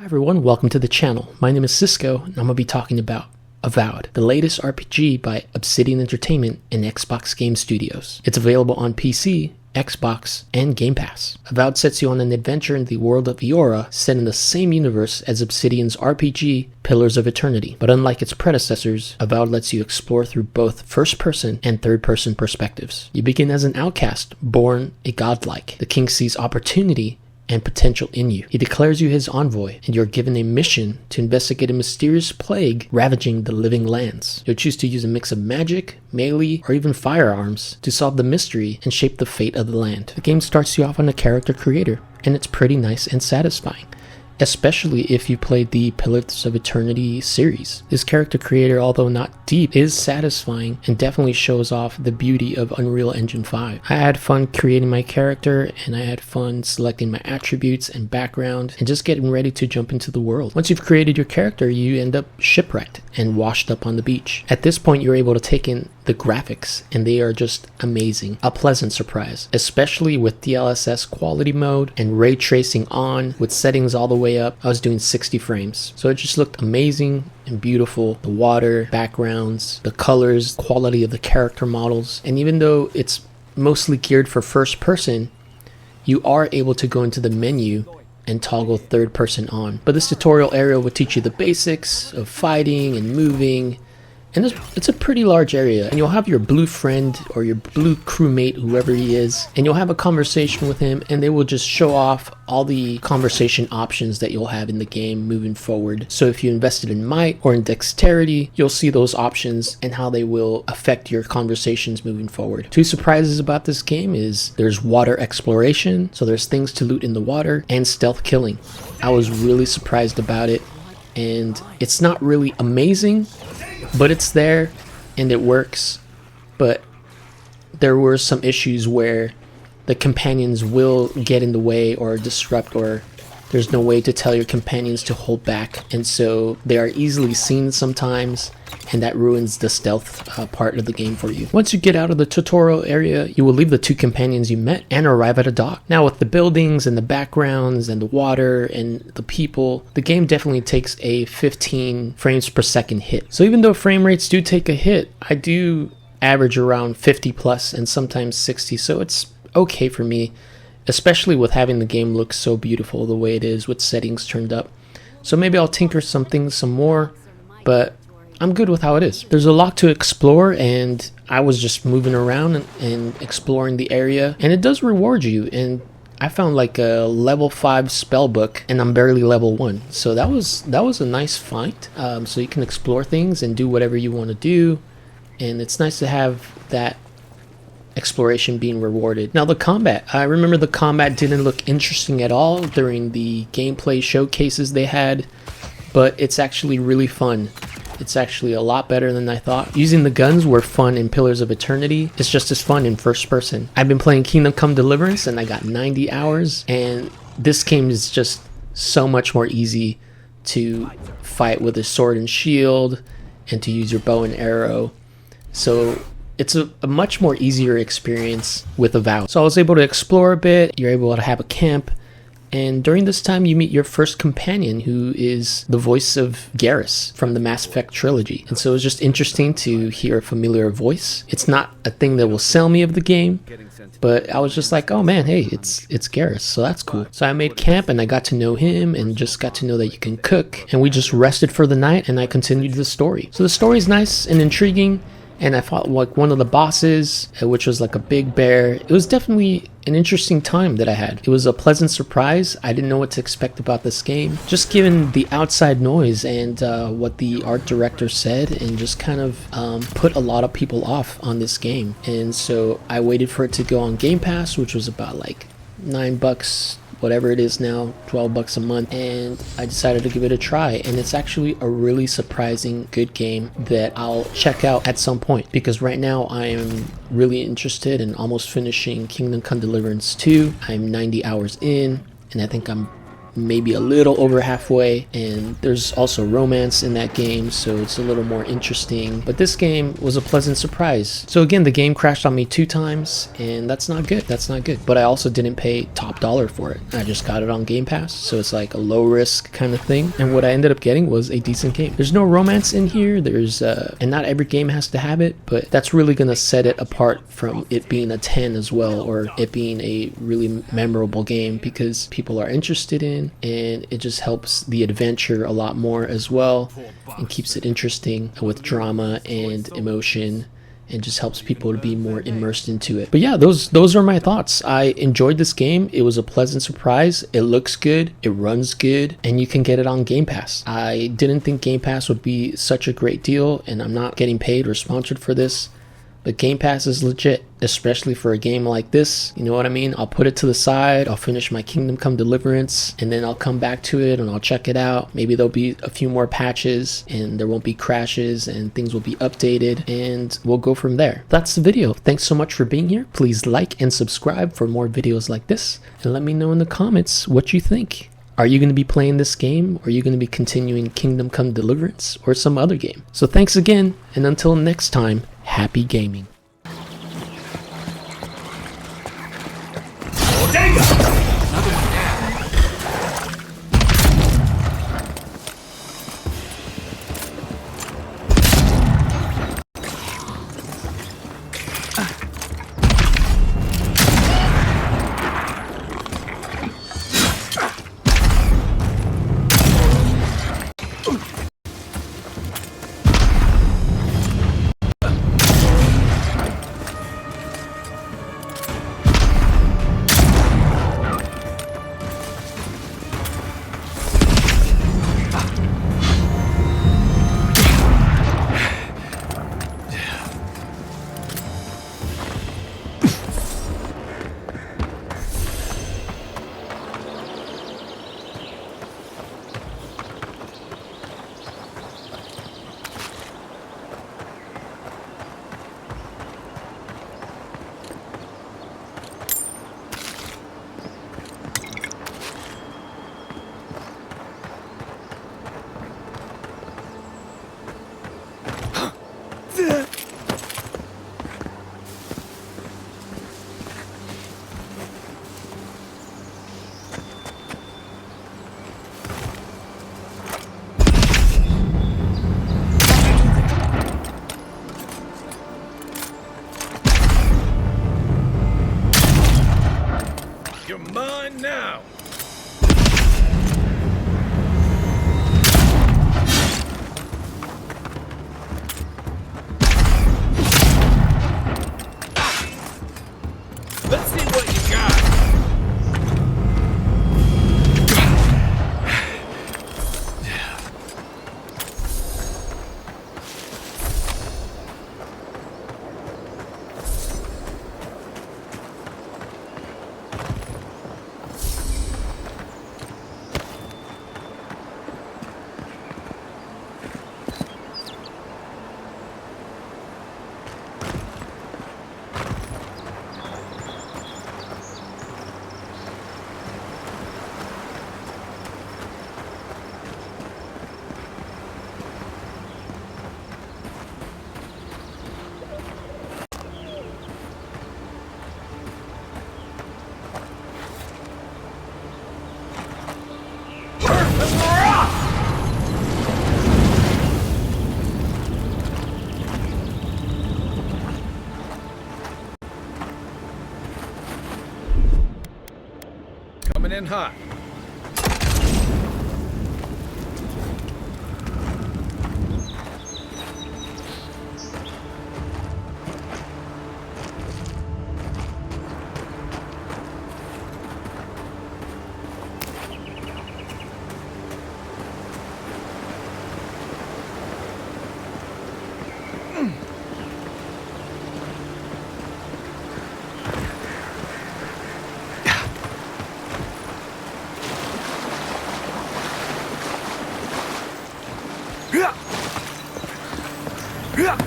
Hi everyone, welcome to the channel. My name is Siffco, and I'm going to be talking about Avowed, the latest RPG by Obsidian Entertainment and Xbox Game Studios. It's available on PC, Xbox, and Game Pass. Avowed sets you on an adventure in the world of Eora, set in the same universe as Obsidian's RPG, Pillars of Eternity. But unlike its predecessors, Avowed lets you explore through both first-person and third-person perspectives. You begin as an outcast, born a godlike. The king sees opportunity and potential in you. He declares you his envoy, and you're given a mission to investigate a mysterious plague ravaging the living lands. You'll choose to use a mix of magic, melee, or even firearms to solve the mystery and shape the fate of the land. The game starts you off on a character creator, and it's pretty nice and satisfying, especially if you played the Pillars of Eternity series. This character creator, although not deep, is satisfying and definitely shows off the beauty of Unreal Engine 5. I had fun creating my character, and I had fun selecting my attributes and background and just getting ready to jump into the world. Once you've created your character, you end up shipwrecked and washed up on the beach. At this point, you're able to take in the graphics, and they are just amazing. A pleasant surprise, especially with DLSS quality mode and ray tracing on with settings all the way up. I was doing 60 frames. So it just looked amazing and beautiful. The water, backgrounds, the colors, quality of the character models. And even though it's mostly geared for first person, you are able to go into the menu and toggle third person on. But this tutorial area will teach you the basics of fighting and moving. And it's a pretty large area, and you'll have your blue friend or your blue crewmate, whoever he is, and you'll have a conversation with him, and they will just show off all the conversation options that you'll have in the game moving forward. So if you invested in might or in dexterity, you'll see those options and how they will affect your conversations moving forward. Two surprises about this game is there's water exploration, so there's things to loot in the water, and stealth killing. I was really surprised about it, and it's not really amazing, but it's there and it works. But there were some issues where the companions will get in the way or disrupt, or there's no way to tell your companions to hold back, and so they are easily seen sometimes, and that ruins the stealth part of the game for you. Once you get out of the tutorial area, you will leave the two companions you met and arrive at a dock. Now with the buildings and the backgrounds and the water and the people, the game definitely takes a 15 frames per second hit. So even though frame rates do take a hit, I do average around 50 plus and sometimes 60, so it's okay for me, especially with having the game look so beautiful the way it is with settings turned up. So maybe I'll tinker some things some more, but I'm good with how it is. There's a lot to explore, and I was just moving around and exploring the area, and it does reward you. And I found like a level 5 spell book, and I'm barely level 1, so that was a nice find. So you can explore things and do whatever you want to do, and it's nice to have that exploration being rewarded. Now the combat, I remember the combat didn't look interesting at all during the gameplay showcases they had, but it's actually really fun. It's actually a lot better than I thought. Using the guns were fun in Pillars of Eternity. It's just as fun in first person. I've been playing Kingdom Come Deliverance, and I got 90 hours, and this game is just so much more easy to fight with a sword and shield and to use your bow and arrow. So it's a much more easier experience with Avowed. So I was able to explore a bit. You're able to have a camp. And during this time, you meet your first companion, who is the voice of Garrus from the Mass Effect trilogy. And so it was just interesting to hear a familiar voice. It's not a thing that will sell me of the game, but I was just like, oh man, hey, it's Garrus, so that's cool. So I made camp, and I got to know him, and just got to know that you can cook. And we just rested for the night, and I continued the story. So the story is nice and intriguing. And I fought like one of the bosses, which was like a big bear. It was definitely an interesting time that I had. It was a pleasant surprise. I didn't know what to expect about this game. Just given the outside noise and what the art director said, and just kind of put a lot of people off on this game. And so I waited for it to go on Game Pass, which was about like $9, whatever it is now, $12 a month, and I decided to give it a try. And it's actually a really surprising good game that I'll check out at some point, because right now I am really interested in almost finishing Kingdom Come Deliverance 2. I'm 90 hours in, and I think I'm maybe a little over halfway, and there's also romance in that game, so it's a little more interesting. But this game was a pleasant surprise. So again, the game crashed on me 2 times, and that's not good. That's not good. But I also didn't pay top dollar for it. I just got it on Game Pass, so it's like a low risk kind of thing. And what I ended up getting was a decent game. There's no romance in here. And not every game has to have it, but that's really gonna set it apart from it being a 10 as well, or it being a really memorable game, because people are interested in, and it just helps the adventure a lot more as well, and keeps it interesting with drama and emotion, and just helps people to be more immersed into it. But yeah, those are my thoughts. I enjoyed this game. It was a pleasant surprise. It looks good, it runs good, and you can get it on Game Pass. I didn't think Game Pass would be such a great deal, and I'm not getting paid or sponsored for this, but Game Pass is legit, especially for a game like this. You know what I mean? I'll put it to the side, I'll finish my Kingdom Come Deliverance, and then I'll come back to it and I'll check it out. Maybe there'll be a few more patches and there won't be crashes and things will be updated, and we'll go from there. That's the video. Thanks so much for being here. Please like and subscribe for more videos like this, and let me know in the comments what you think. Are you going to be playing this game? Or are you going to be continuing Kingdom Come Deliverance or some other game? So thanks again, and until next time, happy gaming. You're mine now! Let's see what you got! Coming in hot. Yeah.